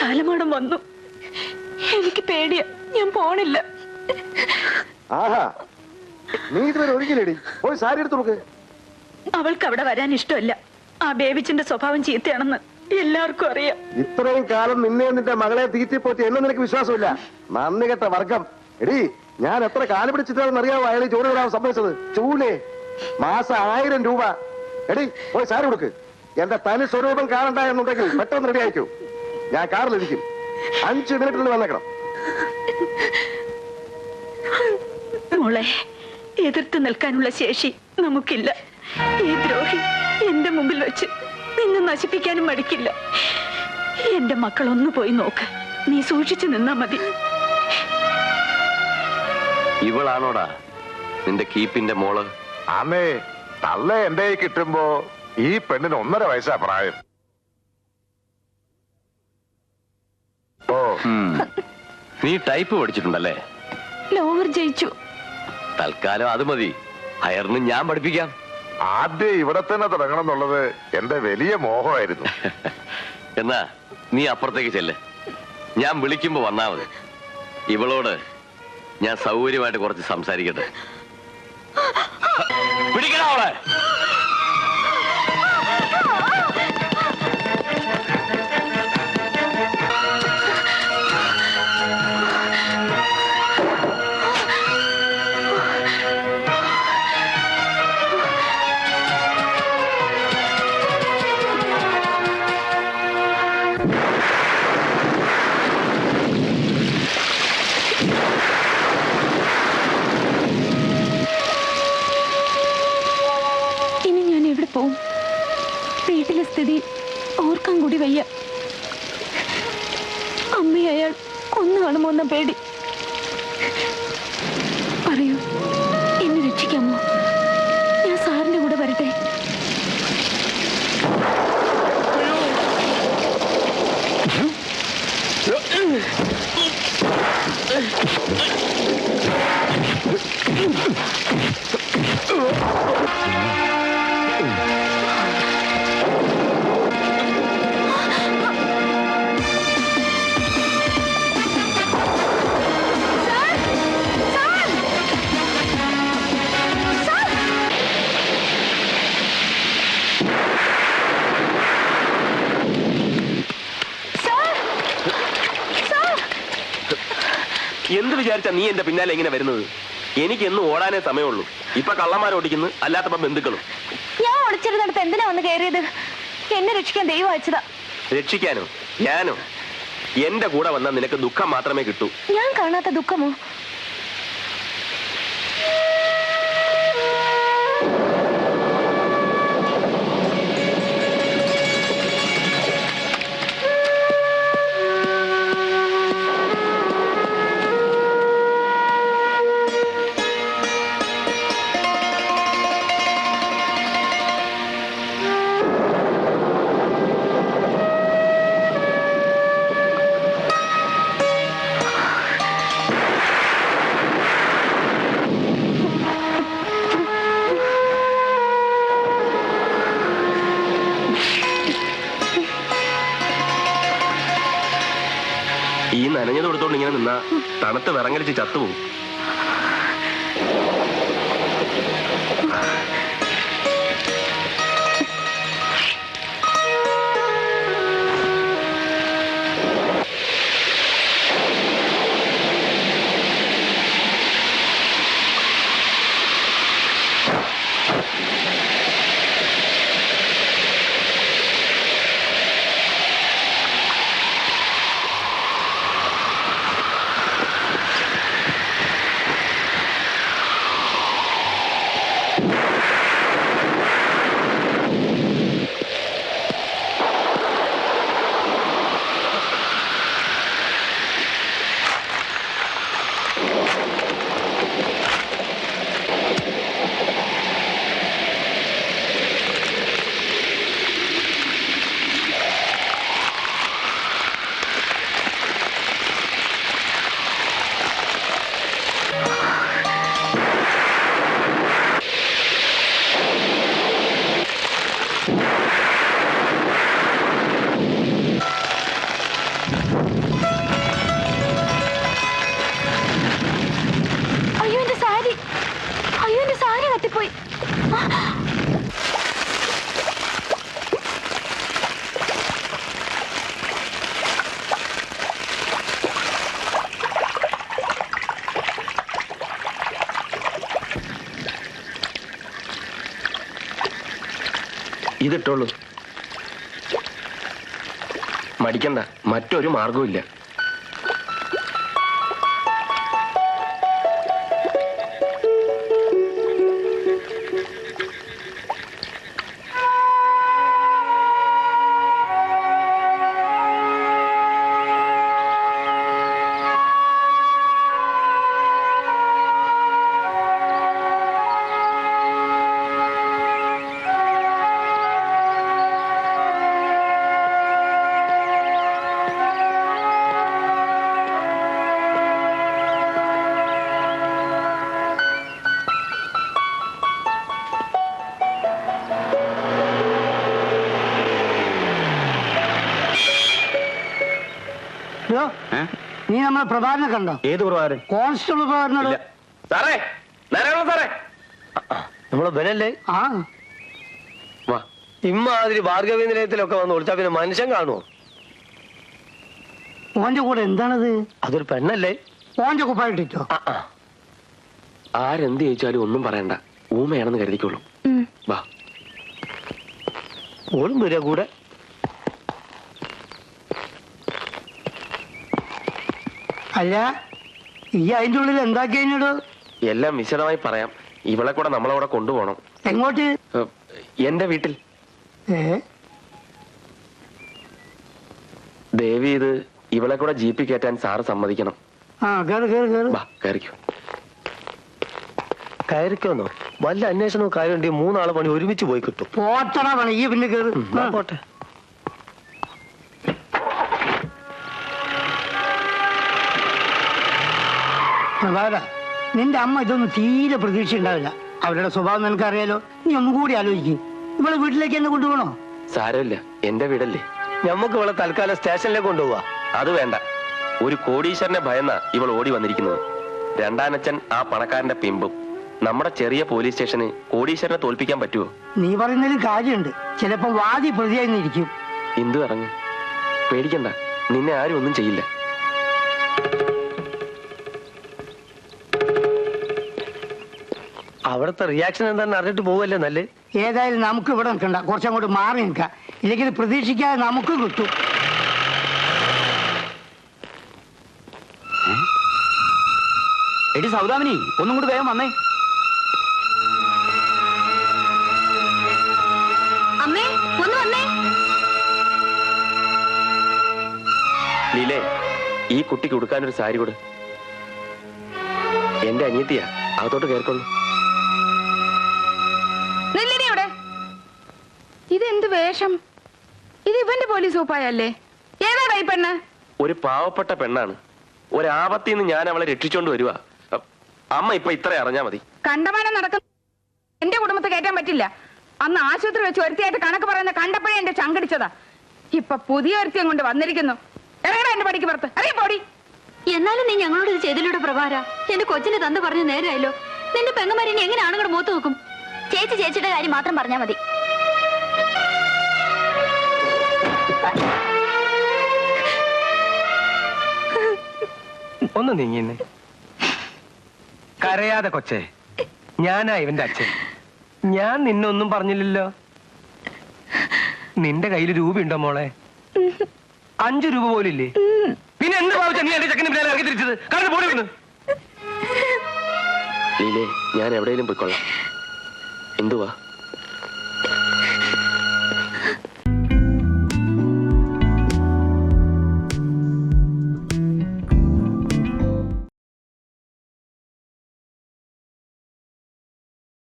കാലമാടം വന്നു. എനിക്ക് പേടിയാ, ഞാൻ പോണില്ല. ആഹാ, നീ ഇതുവരെ ഒരിക്കലേടി പോയി സാരി എടുത്തു നോക്ക്. അവൾക്ക് അവിടെ വരാൻ ഇഷ്ടമല്ല. ആ ബേബിച്ചിന്റെ സ്വഭാവം ചീത്തയാണെന്ന് എല്ലാവർക്കും അറിയാം. ഇത്രയും കാലം നിന്നെ നിന്റെ മകളെ തീറ്റിപ്പോറ്റി എന്നെ നിനക്ക് വിശ്വാസമില്ല. നന്ദി കെട്ട വർഗം. എടി, ഞാൻ എത്ര കാല് പിടിച്ചിട്ടാണെന്ന് അറിയാവോ അയാൾ ജോലി വിടാൻ സംഭവിച്ചത്? ചൂലേ, മാസം 1000 രൂപ. എടി, പോയി സാരി കൊടുക്ക്. എന്റെ തനി സ്വരൂപം കാണണ്ട എന്നുണ്ടെങ്കിൽ പെട്ടെന്ന് റെഡി ആയിക്കോ. ഞാൻ കാറിലിരിക്കും. 5 മിനിറ്റിൽ വന്നേക്കണം. മോളെ, എതിർത്ത് നിൽക്കാനുള്ള ശേഷി നമുക്കില്ല. ഈ ദ്രോഹി എന്റെ മുമ്പിൽ വെച്ച് നിന്നെ നശിപ്പിക്കാനും മടിക്കില്ല. എന്റെ മക്കളൊന്നു പോയി നോക്ക്. നീ സൂക്ഷിച്ചു നിന്നാ മതി. ഇവളാണോടാ നിന്റെ കീപ്പിന്റെ മോള്? അമ്മേ, തള്ള എന്റെ കിട്ടുമ്പോ ഈ പെണ്ണിന് 1.5 വയസ്സാ പ്രായം. ഓ, നീ ടൈപ്പ് പഠിച്ചിട്ടുണ്ടല്ലേ? ലോവർ ജയിച്ചു. തൽക്കാലം അത് മതി. ഹയറിന് ഞാൻ പഠിപ്പിക്കാം. ആദ്യം ഇവിടെ തന്നെ തുടങ്ങണം എന്നുള്ളത് എന്റെ വലിയ മോഹമായിരുന്നു. എന്നാ നീ അപ്പുറത്തേക്ക് ചെല്ല്. ഞാൻ വിളിക്കുമ്പോ വന്നാ മതി. ഇവളോട് ഞാൻ സൗകര്യമായിട്ട് കുറച്ച് സംസാരിക്കട്ടെ. പിടിക്കണ അവളെ. വീട്ടിലെ സ്ഥിതി ഓർക്കാൻ കൂടി വയ്യ. അമ്മയെ അയാൾ കൊന്നു കാണുമോ എന്ന പേടി. പറയൂ, എന്നെ രക്ഷിക്കാമോ? ഞാൻ സാറിന്റെ കൂടെ വരട്ടെ? എന്ത് വിചാരിച്ചാ നീ എന്റെ പിന്നാലെ എങ്ങനെ വരുന്നത്? എനിക്ക് എന്നും ഓടാനേ സമയമുള്ളൂ. ഇപ്പൊ കള്ളന്മാർ ഓടിക്കുന്നു, അല്ലാത്തപ്പോ ബന്ധുക്കളും. ഞാൻ ഒളിച്ചിരുന്നിടത്ത് എന്തിനാ വന്ന് കയറിയത്? എന്നെ രക്ഷിക്കാൻ ദൈവം അയച്ചതാ. രക്ഷിക്കാനോ? ഞാനോ? എന്റെ കൂടെ വന്നാൽ നിനക്ക് ദുഃഖം മാത്രമേ കിട്ടൂ. ഞാൻ കാണാത്ത ദുഃഖമോ? ഈ നനഞ്ഞത് കൊടുത്തോണ്ട് ഇങ്ങനെ നിന്നാ തണുത്ത് വിറങ്ങലിച്ച് ചത്തുപോകും. ഇതിട്ടുള്ളൂ. മടിക്കണ്ട, മറ്റൊരു മാർഗവും ഇല്ല. നീ നമ്മളെ പ്രഭാകരനെ കണ്ടോ? ഏത് പ്രഭാകരൻ? കോൺസ്റ്റബിൾ പ്രഭാകരനോട്. സാറേ, സാറേ, നമ്മളെ ബനല്ലേ? ആ, വാ. ഇമ്മാതിരി ഭാർഗവീ നിലയത്തിലൊക്കെ വന്ന് വിളിച്ചാ പിന്നെ മനുഷ്യൻ കാണുമോ? ഓന്റെ കൂടെ എന്താണത്? അതൊരു പെണ്ണല്ലേ? ഓന്റെ കുപ്പായിട്ടോ? ആരെന്ത് ചോദിച്ചാലും ഒന്നും പറയണ്ട, ഊമയാണെന്ന് കരുതിക്കോളൂ. വാ. ഓളും വരിക കൂടെ. അല്ല, ഈ അതിന്റെ ഉള്ളിൽ എന്താക്കിയോ? എല്ലാം വിശദമായി പറയാം. ഇവളെ കൂടെ നമ്മളവിടെ കൊണ്ടുപോകണം. എങ്ങോട്ട്? എന്റെ വീട്ടിൽ. ഏ, ദേവി, ഇത് ഇവളെ കൂടെ ജീപ്പിൽ കയറ്റാൻ സാറ് സമ്മതിക്കണം. ആ, കേറ് കേറ് കേറ്. വാ, കയറിക്കോ. കയറിക്കോന്നോ? വല്ല അന്വേഷണവും കാര്യമുണ്ടെങ്കിൽ 3 ആളെ പണി ഒരുമിച്ച് പോയി കിട്ടും. പോട്ടടാ പണി, ഈ പിന്നെ കേറ്. പോട്ടെ. പ്രഭാകര, നിന്റെ അമ്മ ഇതൊന്നും തീരെ പ്രതീക്ഷ ഉണ്ടാവില്ല. അവരുടെ സ്വഭാവം നിനക്കറിയാലോ. നീ ഒന്നും കൂടി ആലോചിക്കും. ഇവളെ വീട്ടിലേക്ക് എന്നെ കൊണ്ടുപോകണോ? സാരമില്ല, എന്റെ വീടല്ലേ. ഞമ്മക്ക് ഇവളെ തൽക്കാലം സ്റ്റേഷനിലേക്ക് കൊണ്ടുപോവാ. അത് വേണ്ട. ഒരു കോടീശ്വരനെ ഭയന്ന ഇവൾ ഓടി വന്നിരിക്കുന്നത്. രണ്ടാനച്ചൻ ആ പണക്കാരന്റെ പിമ്പും. നമ്മുടെ ചെറിയ പോലീസ് സ്റ്റേഷന് കോടീശ്വരനെ തോൽപ്പിക്കാൻ പറ്റുമോ? നീ പറയുന്നതിൽ കാര്യമുണ്ട്. ചിലപ്പോ വാദി പ്രതിയായിരിക്കും. ഇന്ദു ഇറങ്ങ്, പേടിക്കണ്ട. നിന്നെ ആരും ഒന്നും ചെയ്യില്ല. അവിടുത്തെ റിയാക്ഷൻ എന്താണെന്ന് അറിഞ്ഞിട്ട് പോവല്ലേ നല്ലേ. ഏതായാലും നമുക്ക് ഇവിടെ നിൽക്കണ്ട, കുറച്ചങ്ങോട്ട് മാറി നിൽക്കാം. ഇല്ലെങ്കിൽ പ്രതീക്ഷിക്കാതെ നമുക്ക് കിട്ടും. എടി സൗദാമിനി, ഒന്നും കൂടി വേഗം വന്നേ. അമ്മേ, ഒന്ന് വന്നേ. ലീലേ, ഈ കുട്ടിക്ക് ഉടുക്കാനൊരു സാരി കൊടു. എന്റെ അനിയത്തിയാ, അകത്തോട്ട് കയറിക്കൊള്ളു. ഇവിടെ ഇതെന്ത് വേഷം? ഇത് ഇവന്റെ പോലീസ് സൂപ്പായല്ലേ? ഏതാടാ ഈ പെണ്ണ്? ഒരു പാവപ്പെട്ട പെണ്ണാണ്. ഒരാപത്തിന്ന് ഞാൻ അവളെ രക്ഷിച്ചോണ്ട് വരുവാ. അമ്മ ഇപ്പൊ ഇത്ര അറിഞ്ഞാ മതി. കണ്ടമാനം നടക്കുന്ന എന്റെ കുടുംബത്തെ കയറ്റാൻ പറ്റില്ല. അന്ന് ആശുപത്രി വെച്ച് ഒരുത്തിയായിട്ട് കണക്ക് പറയുന്ന കണ്ടപ്പോഴേ എന്റെ ചങ്കടിച്ചതാ. ഇപ്പൊ പുതിയ ഒരുത്തിയും കൊണ്ട് വന്നിരിക്കുന്നു. ഇറങ്ങടാ എന്റെ പടിക്ക് പുറത്ത്, അറിയ പോടി. എന്നാലും നീ ഞങ്ങളോട് ഇത് ചെയ്തിലൂടെ പ്രഭാര. എന്റെ കൊച്ചിനെ തന്നു പറഞ്ഞ് നേരായല്ലോ. നിന്റെ പെങ്ങന്മാരെ ഇനി എങ്ങനെ ആണുങ്ങളുടെ മൂത്ത് നോക്കും? ചേച്ചിയുടെ കാര്യം മാത്രം പറഞ്ഞാ മതി. ഒന്ന് നീങ്ങിന്നെ. കരയാതെ കൊച്ചേ, ഞാനാ ഇവന്റെ അച്ഛൻ. ഞാൻ നിന്നൊന്നും പറഞ്ഞില്ലല്ലോ. നിന്റെ കയ്യിൽ രൂപയുണ്ടോ മോളെ? 5 രൂപ പോലില്ലേ? പിന്നെ എന്ത് ഭാവിച്ച നീ എന്റെ ചെക്കനെ പിന്നാലെ ഇറക്കി തിരിച്ചത്? കാരണം പോടി വന്ന്. ലീലേ, ഞാൻ എവിടെയെങ്കിലും പോയിക്കൊള്ളാം. എന്തുവാ?